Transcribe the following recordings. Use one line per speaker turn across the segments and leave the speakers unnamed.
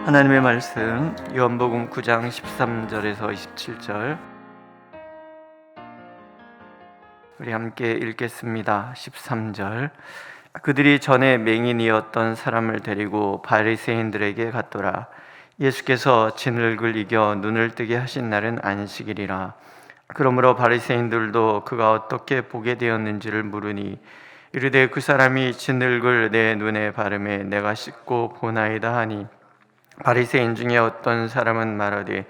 하나님의 말씀 요한복음 9장 13절에서 27절 우리 함께 읽겠습니다. 13절 그들이 전에 맹인이었던 사람을 데리고 바리새인들에게 갔더라. 예수께서 진흙을 이겨 눈을 뜨게 하신 날은 안식일이라. 그러므로 바리새인들도 그가 어떻게 보게 되었는지를 물으니 이르되 그 사람이 진흙을 내 눈에 바르매 내가 씻고 보나이다 하니 바리새인 중에 어떤 사람은 말하되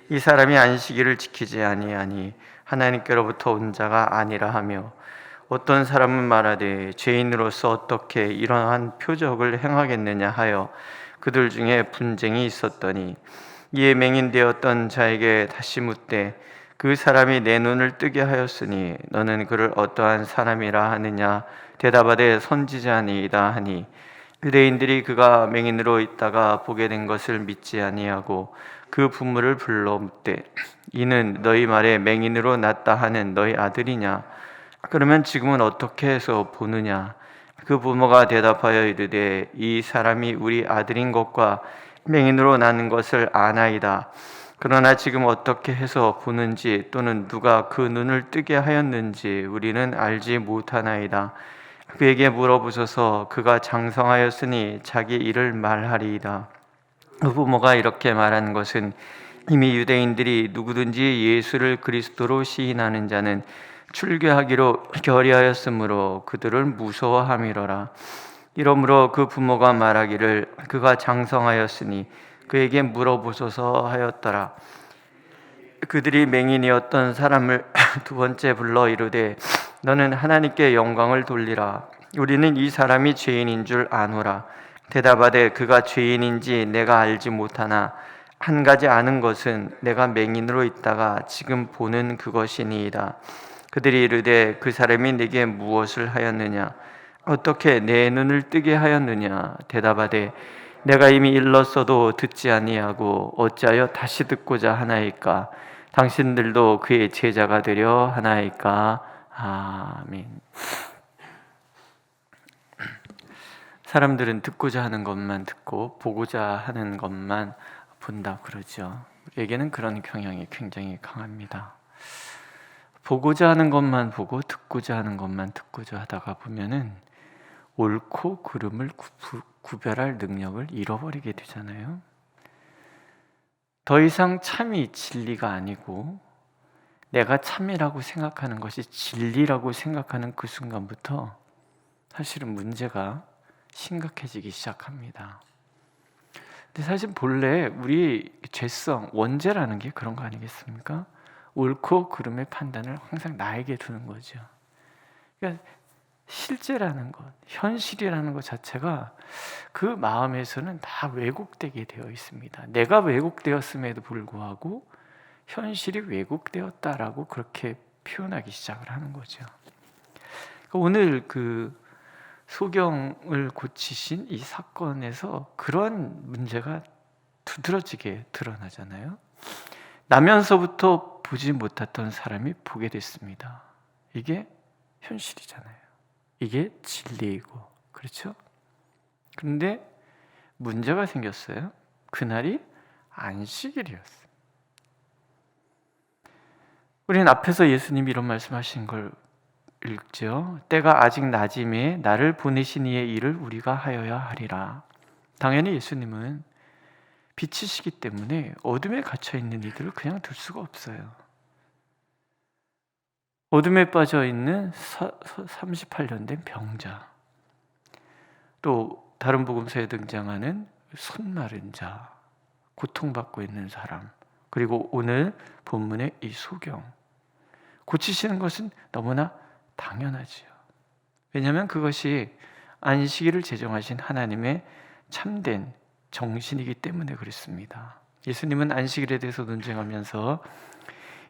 이 사람이 안식일을 지키지 아니하니 하나님께로부터 온 자가 아니라 하며 어떤 사람은 말하되 죄인으로서 어떻게 이러한 표적을 행하겠느냐 하여 그들 중에 분쟁이 있었더니 이에 맹인되었던 자에게 다시 묻되 그 사람이 내 눈을 뜨게 하였으니 너는 그를 어떠한 사람이라 하느냐 대답하되 선지자니이다 하니 유대인들이 그가 맹인으로 있다가 보게 된 것을 믿지 아니하고 그 부모를 불러 묻되 이는 너희 말에 맹인으로 났다 하는 너희 아들이냐? 그러면 지금은 어떻게 해서 보느냐? 그 부모가 대답하여 이르되 이 사람이 우리 아들인 것과 맹인으로 나는 것을 아나이다. 그러나 지금 어떻게 해서 보는지 또는 누가 그 눈을 뜨게 하였는지 우리는 알지 못하나이다. 그에게 물어보소서. 그가 장성하였으니 자기 일을 말하리이다. 그 부모가 이렇게 말한 것은 이미 유대인들이 누구든지 예수를 그리스도로 시인하는 자는 출교하기로 결의하였으므로 그들을 무서워함이로라. 이러므로 그 부모가 말하기를 그가 장성하였으니 그에게 물어보소서 하였더라. 그들이 맹인이었던 사람을 두 번째 불러 이르되 너는 하나님께 영광을 돌리라. 우리는 이 사람이 죄인인 줄 아노라. 대답하되 그가 죄인인지 내가 알지 못하나 한 가지 아는 것은 내가 맹인으로 있다가 지금 보는 그것이니이다. 그들이 이르되 그 사람이 네게 무엇을 하였느냐? 어떻게 내 눈을 뜨게 하였느냐? 대답하되 내가 이미 일렀어도 듣지 아니하고 어찌하여 다시 듣고자 하나이까? 당신들도 그의 제자가 되려 하나이까? 아멘. 사람들은 듣고자 하는 것만 듣고 보고자 하는 것만 본다 그러죠. 우리에게는 그런 경향이 굉장히 강합니다. 보고자 하는 것만 보고 듣고자 하는 것만 듣고자 하다가 보면은 옳고 그름을 구별할 능력을 잃어버리게 되잖아요. 더 이상 참이 진리가 아니고 내가 참이라고 생각하는 것이 진리라고 생각하는 그 순간부터 사실은 문제가 심각해지기 시작합니다. 근데 사실 본래 우리 죄성, 원죄라는 게 그런 거 아니겠습니까? 옳고 그름의 판단을 항상 나에게 두는 거죠. 그러니까 실제라는 것, 현실이라는 것 자체가 그 마음에서는 다 왜곡되게 되어 있습니다. 내가 왜곡되었음에도 불구하고 현실이 왜곡되었다라고 그렇게 표현하기 시작을 하는 거죠. 오늘 그 소경을 고치신 이 사건에서 그런 문제가 두드러지게 드러나잖아요. 나면서부터 보지 못했던 사람이 보게 됐습니다. 이게 현실이잖아요. 이게 진리이고, 그렇죠? 그런데 문제가 생겼어요. 그날이 안식일이었어요. 우리는 앞에서 예수님이 이런 말씀하신 걸 읽죠. 때가 아직 낮임에 나를 보내신 이의 일을 우리가 하여야 하리라. 당연히 예수님은 빛이시기 때문에 어둠에 갇혀있는 이들을 그냥 둘 수가 없어요. 어둠에 빠져있는 38년 된 병자, 또 다른 복음서에 등장하는 손 마른 자, 고통받고 있는 사람, 그리고 오늘 본문의 이 소경, 고치시는 것은 너무나 당연하지요. 왜냐하면 그것이 안식일을 제정하신 하나님의 참된 정신이기 때문에 그렇습니다. 예수님은 안식일에 대해서 논쟁하면서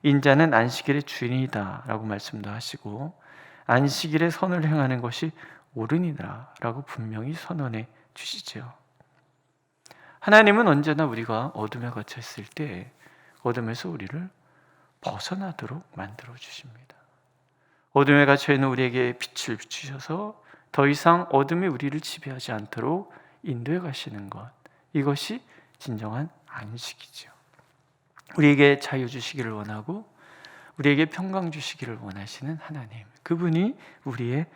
인자는 안식일의 주인이다 라고 말씀도 하시고 안식일에 선을 행하는 것이 옳으니라 라고 분명히 선언해 주시죠. 하나님은 언제나 우리가 어둠에 갇혀 있을 때 어둠에서 우리를 벗어나도록 만들어 주십니다. 어둠에 갇혀 있는 우리에게 빛을 비추셔서 더 이상 어둠이 우리를 지배하지 않도록 인도해 가시는 것, 이것이 진정한 안식이죠. 우리에게 자유 주시기를 원하고 우리에게 평강 주시기를 원하시는 하나님, 그분이 우리의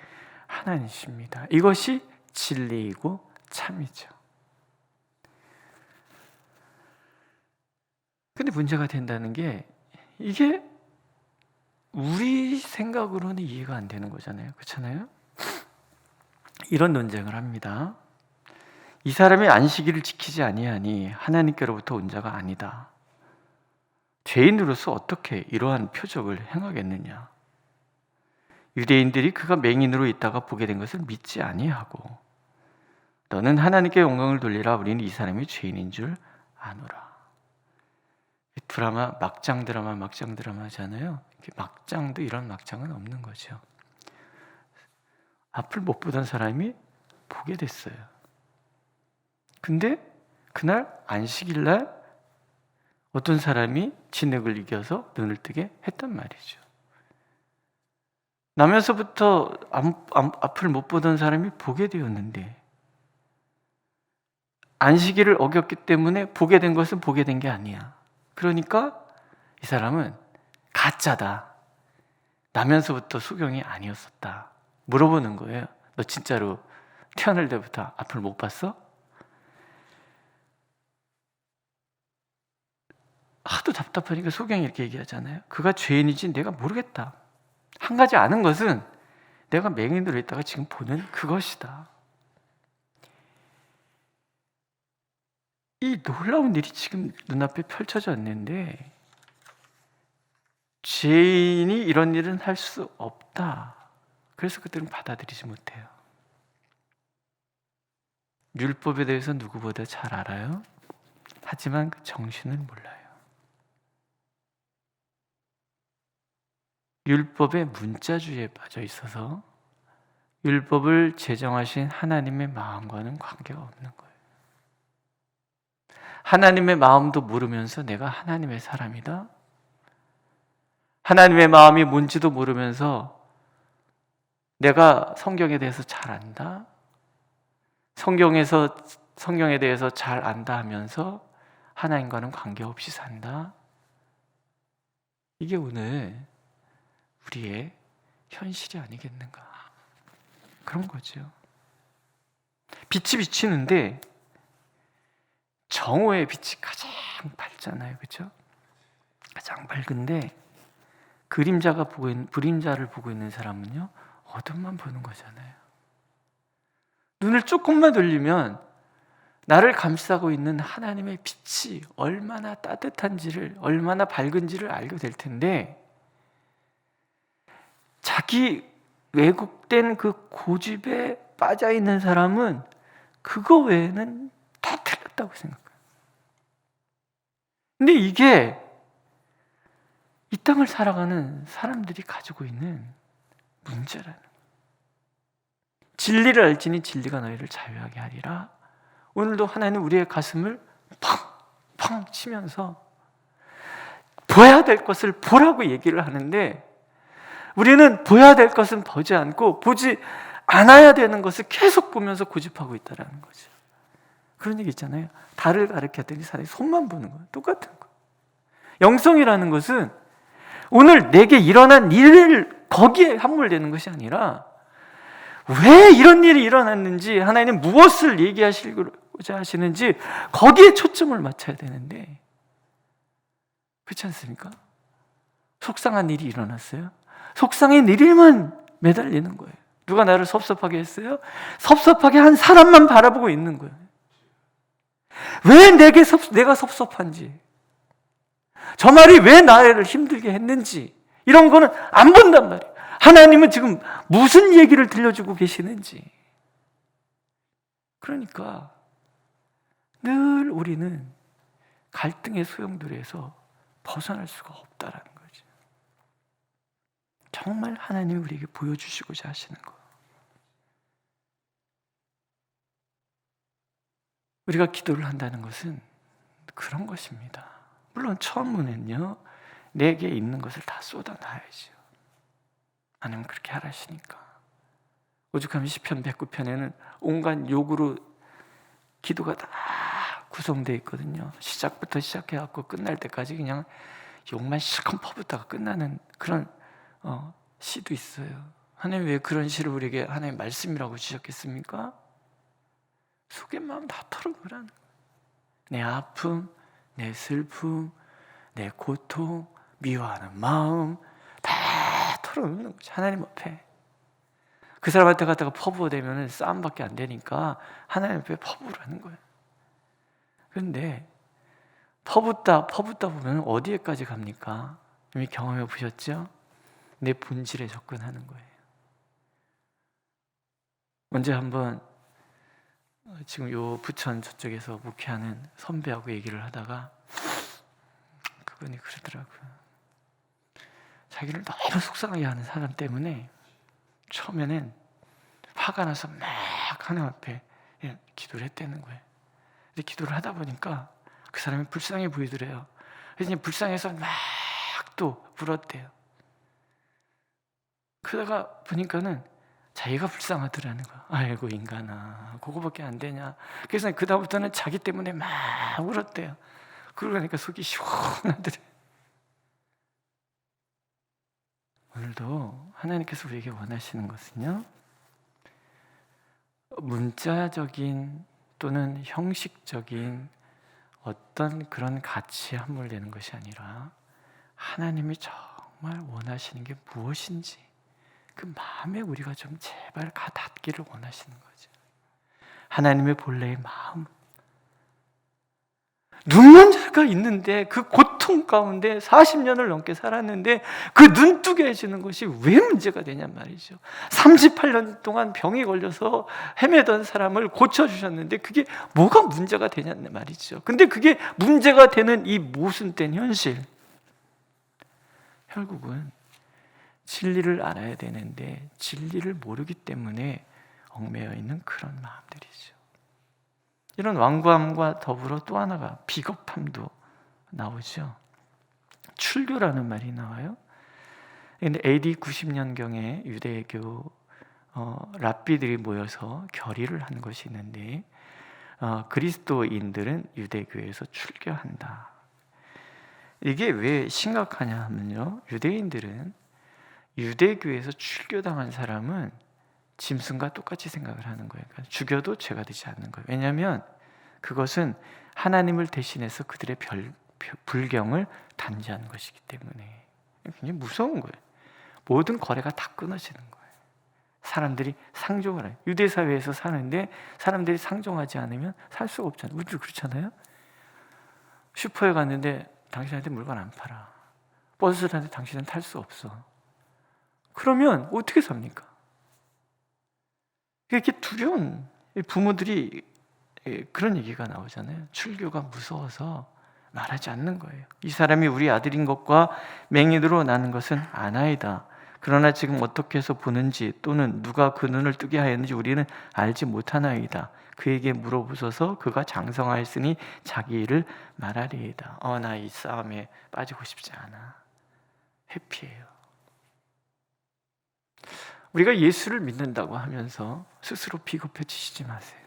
하나님이십니다. 이것이 진리이고 참이죠. 근데 문제가 된다는 게 이게 우리 생각으로는 이해가 안 되는 거잖아요. 그렇잖아요? 이런 논쟁을 합니다. 이 사람이 안식일을 지키지 아니하니 하나님께로부터 온 자가 아니다. 죄인으로서 어떻게 이러한 표적을 행하겠느냐? 유대인들이 그가 맹인으로 있다가 보게 된 것을 믿지 아니하고 너는 하나님께 영광을 돌리라. 우리는 이 사람이 죄인인 줄 아노라. 드라마 막장 드라마 하잖아요. 막장도 이런 막장은 없는 거죠. 앞을 못 보던 사람이 보게 됐어요. 근데 그날 안식일 날 어떤 사람이 진흙을 이겨서 눈을 뜨게 했단 말이죠. 나면서부터 앞을 못 보던 사람이 보게 되었는데 안식일을 어겼기 때문에 보게 된 것은 보게 된 게 아니야. 그러니까 이 사람은 가짜다. 나면서부터 수경이 아니었었다. 물어보는 거예요. 너 진짜로 태어날 때부터 앞을 못 봤어? 하도 답답하니까 소경이 이렇게 얘기하잖아요. 그가 죄인인지 내가 모르겠다. 한 가지 아는 것은 내가 맹인으로 있다가 지금 보는 그것이다. 이 놀라운 일이 지금 눈앞에 펼쳐졌는데 죄인이 이런 일은 할 수 없다. 그래서 그들은 받아들이지 못해요. 율법에 대해서 누구보다 잘 알아요. 하지만 그 정신을 몰라요. 율법의 문자주의에 빠져 있어서 율법을 제정하신 하나님의 마음과는 관계가 없는 거예요. 하나님의 마음도 모르면서 내가 하나님의 사람이다. 하나님의 마음이 뭔지도 모르면서 내가 성경에 대해서 잘 안다. 성경에 대해서 잘 안다 하면서 하나님과는 관계없이 산다. 이게 오늘 우리의 현실이 아니겠는가. 그런 거죠. 빛이 비치는데 정오의 빛이 가장 밝잖아요. 그렇죠? 가장 밝은데 그림자를 보고 있는 사람은요, 어둠만 보는 거잖아요. 눈을 조금만 돌리면 나를 감싸고 있는 하나님의 빛이 얼마나 따뜻한지를, 얼마나 밝은지를 알게 될 텐데 자기 왜곡된 그 고집에 빠져 있는 사람은 그거 외에는 다 틀렸다고 생각해요. 근데 이게 이 땅을 살아가는 사람들이 가지고 있는 문제라는 거예요. 진리를 알지니 진리가 너희를 자유하게 하리라. 오늘도 하나님은 우리의 가슴을 팡팡 치면서 보아야 될 것을 보라고 얘기를 하는데 우리는 보아야 될 것은 보지 않고 보지 않아야 되는 것을 계속 보면서 고집하고 있다는 거죠. 그런 얘기 있잖아요. 달을 가리켰더니 사람이 손만 보는 거예요. 똑같은 거예요. 영성이라는 것은 오늘 내게 일어난 일을 거기에 함몰되는 것이 아니라 왜 이런 일이 일어났는지, 하나님 무엇을 얘기하시고자 하시는지 거기에 초점을 맞춰야 되는데, 그렇지 않습니까? 속상한 일이 일어났어요. 속상한 일에만 매달리는 거예요. 누가 나를 섭섭하게 했어요? 섭섭하게 한 사람만 바라보고 있는 거예요. 왜 내가 섭섭한지, 저 말이 왜 나를 힘들게 했는지 이런 거는 안 본단 말이에요. 하나님은 지금 무슨 얘기를 들려주고 계시는지. 그러니까 늘 우리는 갈등의 소용돌이에서 벗어날 수가 없다라는 거죠. 정말 하나님이 우리에게 보여주시고자 하시는 거. 우리가 기도를 한다는 것은 그런 것입니다. 물론 처음에는요, 내게 있는 것을 다 쏟아놔야죠. 하나님 그렇게 하라시니까. 오죽하면 시편 109편에는 온갖 욕으로 기도가 다 구성되어 있거든요. 시작부터 시작해갖고 끝날 때까지 그냥 욕만 실컷 퍼붓다가 끝나는 그런 시도 있어요. 하나님 왜 그런 시를 우리에게 하나님 말씀이라고 주셨겠습니까? 속의 마음 다 털어놓으라는 거예요. 내 아픔, 내 슬픔, 내 고통, 미워하는 마음 다 털어놓는 거죠. 하나님 앞에. 그 사람한테 갖다가 퍼부어대면 싸움밖에 안 되니까 하나님 앞에 퍼부으라는 거예요. 그런데 퍼붓다 보면 어디에까지 갑니까? 이미 경험해 보셨죠? 내 본질에 접근하는 거예요. 언제 한번 지금 요 부천 저쪽에서 목회하는 선배하고 얘기를 하다가 그분이 그러더라고요. 자기를 너무 속상하게 하는 사람 때문에 처음에는 화가 나서 막 하나님 앞에 기도를 했다는 거예요. 근데 기도를 하다 보니까 그 사람이 불쌍해 보이더래요. 그래서 이제 불쌍해서 막 또 울었대요. 그러다가 보니까는 자기가 불쌍하더라는 거야. 아이고 인간아, 그거밖에 안 되냐. 그래서 그 다음부터는 자기 때문에 막 울었대요. 그러니까 속이 시원하더래. 오늘도 하나님께서 우리에게 원하시는 것은요, 문자적인 또는 형식적인 어떤 그런 가치에 함몰되는 것이 아니라 하나님이 정말 원하시는 게 무엇인지 그 마음에 우리가 좀 제발 닿기를 원하시는 거죠. 하나님의 본래의 마음. 눈먼 자가 있는데 그 고통 가운데 40년을 넘게 살았는데 그 눈뜨게 해주는 것이 왜 문제가 되냔 말이죠. 38년 동안 병이 걸려서 헤매던 사람을 고쳐주셨는데 그게 뭐가 문제가 되냔 말이죠. 근데 그게 문제가 되는 이 모순된 현실, 결국은 진리를 알아야 되는데 진리를 모르기 때문에 얽매여 있는 그런 마음들이죠. 이런 완고함과 더불어 또 하나가 비겁함도 나오죠. 출교라는 말이 나와요. 근데 AD 90년경에 유대교 랍비들이 모여서 결의를 한 것이 있는데 그리스도인들은 유대교에서 출교한다. 이게 왜 심각하냐 하면요, 유대인들은 유대교에서 출교당한 사람은 짐승과 똑같이 생각을 하는 거예요. 그러니까 죽여도 죄가 되지 않는 거예요. 왜냐하면 그것은 하나님을 대신해서 그들의 불경을 단죄하는 것이기 때문에 굉장히 무서운 거예요. 모든 거래가 다 끊어지는 거예요. 사람들이 상종을 해요. 유대 사회에서 사는데 사람들이 상종하지 않으면 살 수가 없잖아요. 우리도 그렇잖아요. 슈퍼에 갔는데 당신한테 물건 안 팔아. 버스를 타는데 당신은 탈 수 없어. 그러면 어떻게 삽니까? 이렇게 두려운 부모들이 그런 얘기가 나오잖아요. 출교가 무서워서 말하지 않는 거예요. 이 사람이 우리 아들인 것과 맹인으로 나는 것은 아나이다. 그러나 지금 어떻게 해서 보는지 또는 누가 그 눈을 뜨게 하였는지 우리는 알지 못하나이다. 그에게 물어보소서. 그가 장성하였으니 자기 일을 말하리이다. 나 이 싸움에 빠지고 싶지 않아. 회피해요. 우리가 예수를 믿는다고 하면서 스스로 비겁해지시지 마세요.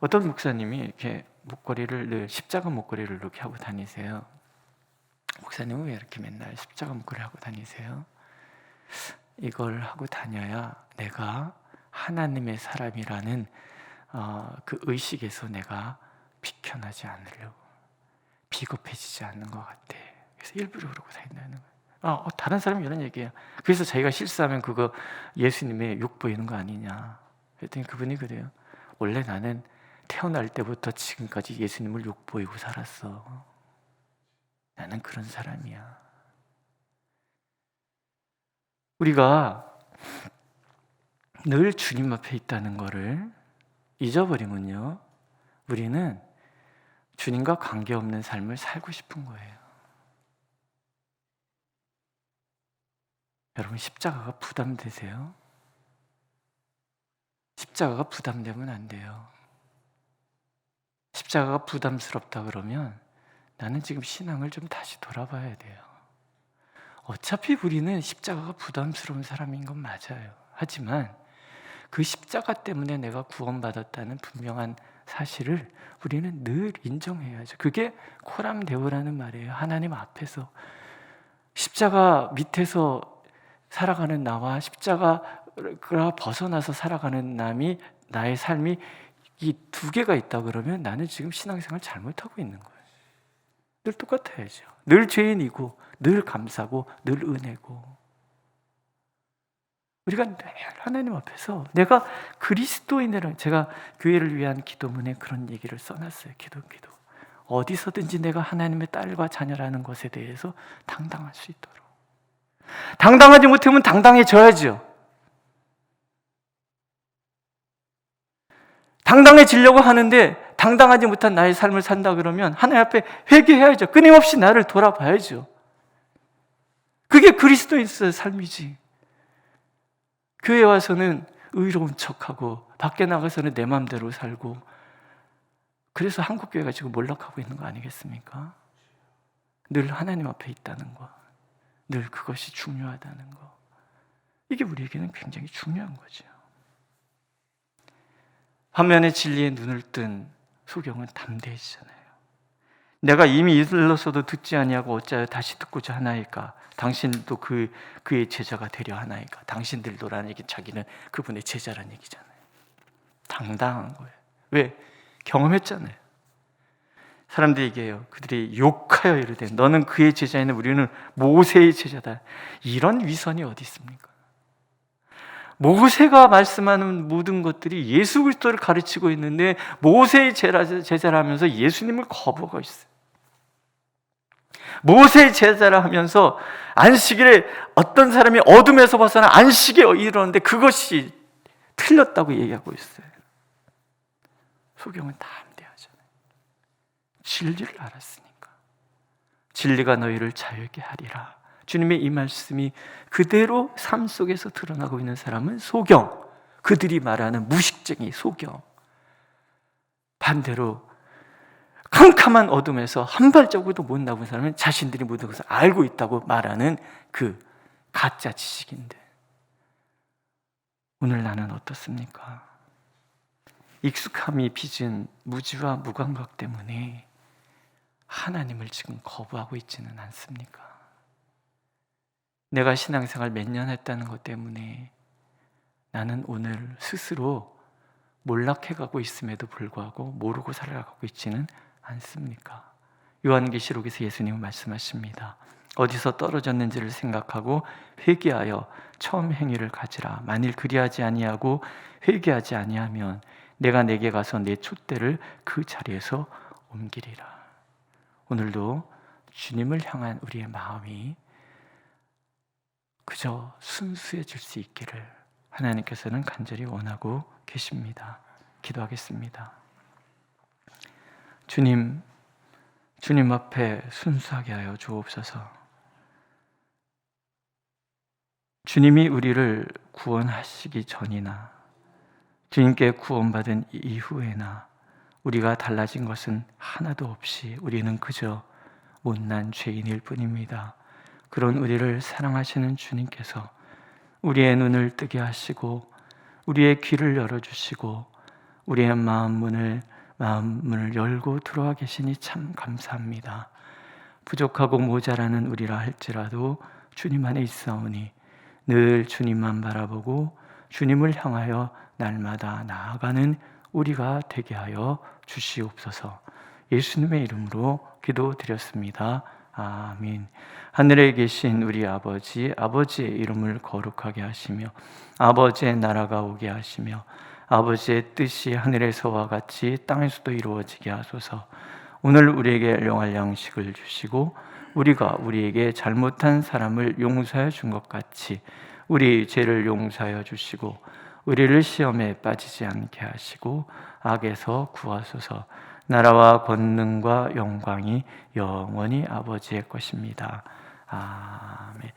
어떤 목사님이 이렇게 목걸이를 늘 십자가 목걸이를 이렇게 하고 다니세요. 목사님은 왜 이렇게 맨날 십자가 목걸이를 하고 다니세요? 이걸 하고 다녀야 내가 하나님의 사람이라는 그 의식에서 내가 비켜나지 않으려고, 비겁해지지 않는 것 같아. 그래서 일부러 그러고 다닌다는 거예요. 다른 사람이 이런 얘기해요. 그래서 자기가 실수하면 그거 예수님의 욕 보이는 거 아니냐. 그랬더니 그분이 그래요. 원래 나는 태어날 때부터 지금까지 예수님을 욕 보이고 살았어. 나는 그런 사람이야. 우리가 늘 주님 앞에 있다는 것을 잊어버리면요, 우리는 주님과 관계없는 삶을 살고 싶은 거예요. 여러분, 십자가가 부담되세요? 십자가가 부담되면 안 돼요. 십자가가 부담스럽다 그러면 나는 지금 신앙을 좀 다시 돌아봐야 돼요. 어차피 우리는 십자가가 부담스러운 사람인 건 맞아요. 하지만 그 십자가 때문에 내가 구원받았다는 분명한 사실을 우리는 늘 인정해야죠. 그게 코람데오라는 말이에요. 하나님 앞에서 십자가 밑에서 살아가는 나와 십자가가 벗어나서 살아가는 나의 삶이 이 두 개가 있다 그러면 나는 지금 신앙생활 잘못하고 있는 거예요. 늘 똑같아야죠. 늘 죄인이고 늘 감사고 늘 은혜고, 우리가 늘 하나님 앞에서 내가 그리스도인이라는, 제가 교회를 위한 기도문에 그런 얘기를 써놨어요. 기도 어디서든지 내가 하나님의 딸과 자녀라는 것에 대해서 당당할 수 있도록. 당당하지 못하면 당당해져야죠. 당당해지려고 하는데 당당하지 못한 나의 삶을 산다 그러면 하나님 앞에 회개해야죠. 끊임없이 나를 돌아봐야죠. 그게 그리스도인의 삶이지. 교회 와서는 의로운 척하고 밖에 나가서는 내 마음대로 살고, 그래서 한국교회가 지금 몰락하고 있는 거 아니겠습니까? 늘 하나님 앞에 있다는 거, 늘 그것이 중요하다는 거, 이게 우리에게는 굉장히 중요한 거죠. 화면의 진리에 눈을 뜬 소경은 담대해지잖아요. 내가 이미 일렀어도 듣지 아니하고 어찌하여 다시 듣고자 하나이까? 당신도 그의 제자가 되려 하나이까? 당신들도라는 얘기, 자기는 그분의 제자라는 얘기잖아요. 당당한 거예요. 왜? 경험했잖아요. 사람들이 얘기해요. 그들이 욕하여 이르되 너는 그의 제자이네 우리는 모세의 제자다. 이런 위선이 어디 있습니까? 모세가 말씀하는 모든 것들이 예수 그리스도를 가르치고 있는데 모세의 제자라 하면서 예수님을 거부하고 있어요. 모세의 제자라 하면서 안식일에 어떤 사람이 어둠에서 벗어나 안식에 이르렀는데 그것이 틀렸다고 얘기하고 있어요. 소경은 담대하잖아요. 진리를 알았으니까. 진리가 너희를 자유하게 하리라. 주님의 이 말씀이 그대로 삶 속에서 드러나고 있는 사람은 소경, 그들이 말하는 무식쟁이 소경. 반대로 캄캄한 어둠에서 한 발자국도 못 나본 사람은 자신들이 모든 것을 알고 있다고 말하는 그 가짜 지식인데, 오늘 나는 어떻습니까? 익숙함이 빚은 무지와 무감각 때문에 하나님을 지금 거부하고 있지는 않습니까? 내가 신앙생활 몇 년 했다는 것 때문에 나는 오늘 스스로 몰락해가고 있음에도 불구하고 모르고 살아가고 있지는 않습니까? 요한계시록에서 예수님은 말씀하십니다. 어디서 떨어졌는지를 생각하고 회개하여 처음 행위를 가지라. 만일 그리하지 아니하고 회개하지 아니하면 내가 내게 가서 내 촛대를 그 자리에서 옮기리라. 오늘도 주님을 향한 우리의 마음이 그저 순수해질 수 있기를 하나님께서는 간절히 원하고 계십니다. 기도하겠습니다. 주님 앞에 순수하게 하여 주옵소서. 주님이 우리를 구원하시기 전이나 주님께 구원받은 이후에나 우리가 달라진 것은 하나도 없이 우리는 그저 못난 죄인일 뿐입니다. 그런 우리를 사랑하시는 주님께서 우리의 눈을 뜨게 하시고 우리의 귀를 열어주시고 우리의 마음문을 열고 들어와 계시니 참 감사합니다. 부족하고 모자라는 우리라 할지라도 주님 안에 있사오니 늘 주님만 바라보고 주님을 향하여 날마다 나아가는 우리가 되게 하여 주시옵소서. 예수님의 이름으로 기도드렸습니다. 아멘. 하늘에 계신 우리 아버지의 이름을 거룩하게 하시며 아버지의 나라가 오게 하시며 아버지의 뜻이 하늘에서와 같이 땅에서도 이루어지게 하소서. 오늘 우리에게 일용할 양식을 주시고 우리가 우리에게 잘못한 사람을 용서해 준 것 같이 우리 죄를 용서하여 주시고 우리를 시험에 빠지지 않게 하시고 악에서 구하소서. 나라와 권능과 영광이 영원히 아버지의 것입니다. 아멘.